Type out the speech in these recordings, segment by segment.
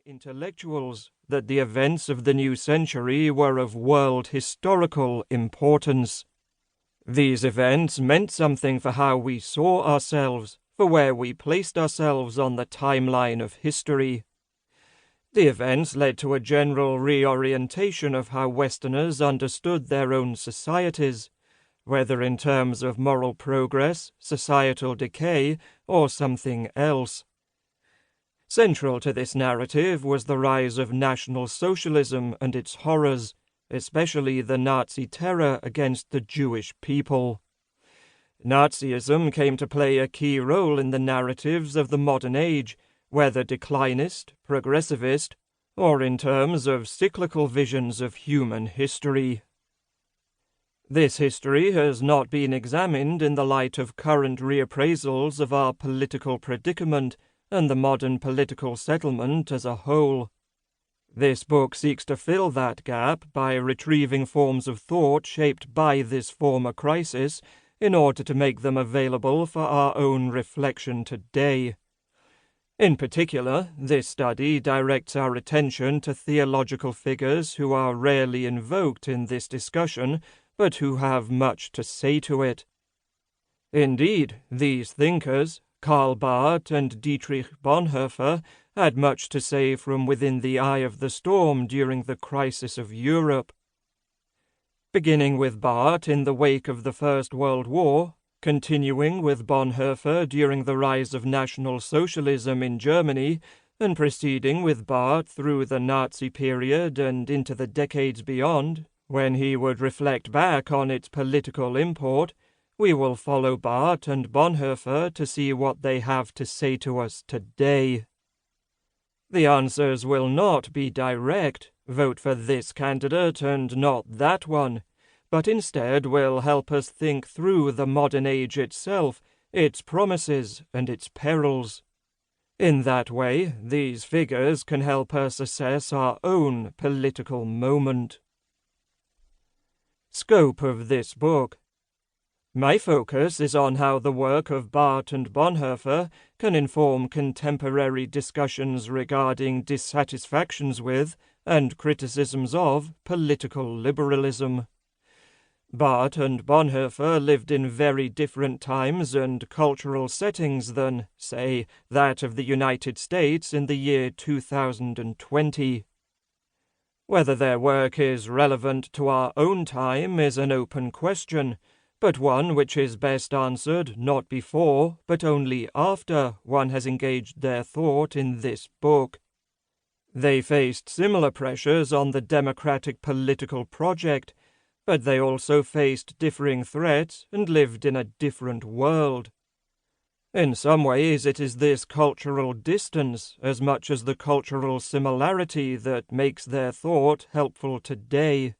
intellectuals that the events of the new century were of world historical importance. These events meant something for how we saw ourselves, for where we placed ourselves on the timeline of history. The events led to a general reorientation of how Westerners understood their own societies, whether in terms of moral progress, societal decay, or something else. Central to this narrative was the rise of National Socialism and its horrors, especially the Nazi terror against the Jewish people. Nazism came to play a key role in the narratives of the modern age, whether declinist, progressivist, or in terms of cyclical visions of human history. This history has not been examined in the light of current reappraisals of our political predicament and the modern political settlement as a whole. This book seeks to fill that gap by retrieving forms of thought shaped by this former crisis in order to make them available for our own reflection today. In particular, this study directs our attention to theological figures who are rarely invoked in this discussion, but who have much to say to it. Indeed, these thinkers, Karl Barth and Dietrich Bonhoeffer, had much to say from within the eye of the storm during the crisis of Europe. Beginning with Barth in the wake of the First World War, continuing with Bonhoeffer during the rise of National Socialism in Germany, and proceeding with Barth through the Nazi period and into the decades beyond, when he would reflect back on its political import, we will follow Barth and Bonhoeffer to see what they have to say to us today. The answers will not be direct, vote for this candidate and not that one, but instead will help us think through the modern age itself, its promises and its perils. In that way, these figures can help us assess our own political moment. Scope of this book. My focus is on how the work of Barth and Bonhoeffer can inform contemporary discussions regarding dissatisfactions with and criticisms of political liberalism. Barth and Bonhoeffer lived in very different times and cultural settings than, say, that of the United States in the year 2020. Whether their work is relevant to our own time is an open question, but one which is best answered not before, but only after one has engaged their thought in this book. They faced similar pressures on the democratic political project, but they also faced differing threats and lived in a different world. In some ways it is this cultural distance, as much as the cultural similarity, that makes their thought helpful today.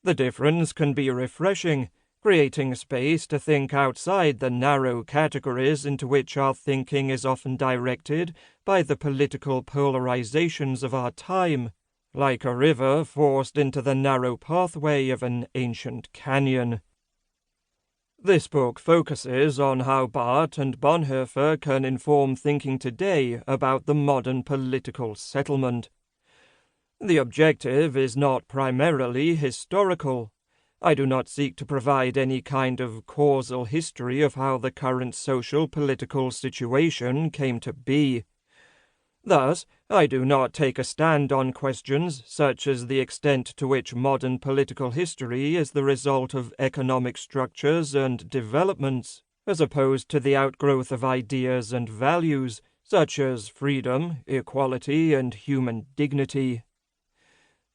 The difference can be refreshing, creating space to think outside the narrow categories into which our thinking is often directed by the political polarizations of our time, like a river forced into the narrow pathway of an ancient canyon. This book focuses on how Barth and Bonhoeffer can inform thinking today about the modern political settlement. The objective is not primarily historical. I do not seek to provide any kind of causal history of how the current social-political situation came to be. Thus, I do not take a stand on questions such as the extent to which modern political history is the result of economic structures and developments, as opposed to the outgrowth of ideas and values such as freedom, equality, and human dignity.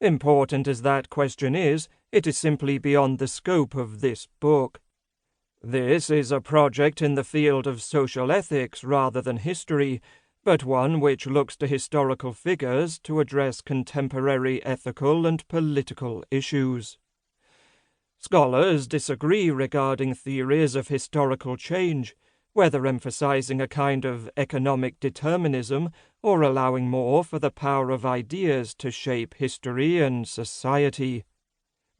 Important as that question is, it is simply beyond the scope of this book. This is a project in the field of social ethics rather than history, but one which looks to historical figures to address contemporary ethical and political issues. Scholars disagree regarding theories of historical change, whether emphasizing a kind of economic determinism or allowing more for the power of ideas to shape history and society.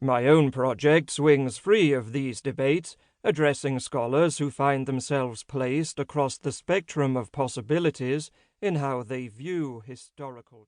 My own project swings free of these debates, addressing scholars who find themselves placed across the spectrum of possibilities in how they view historical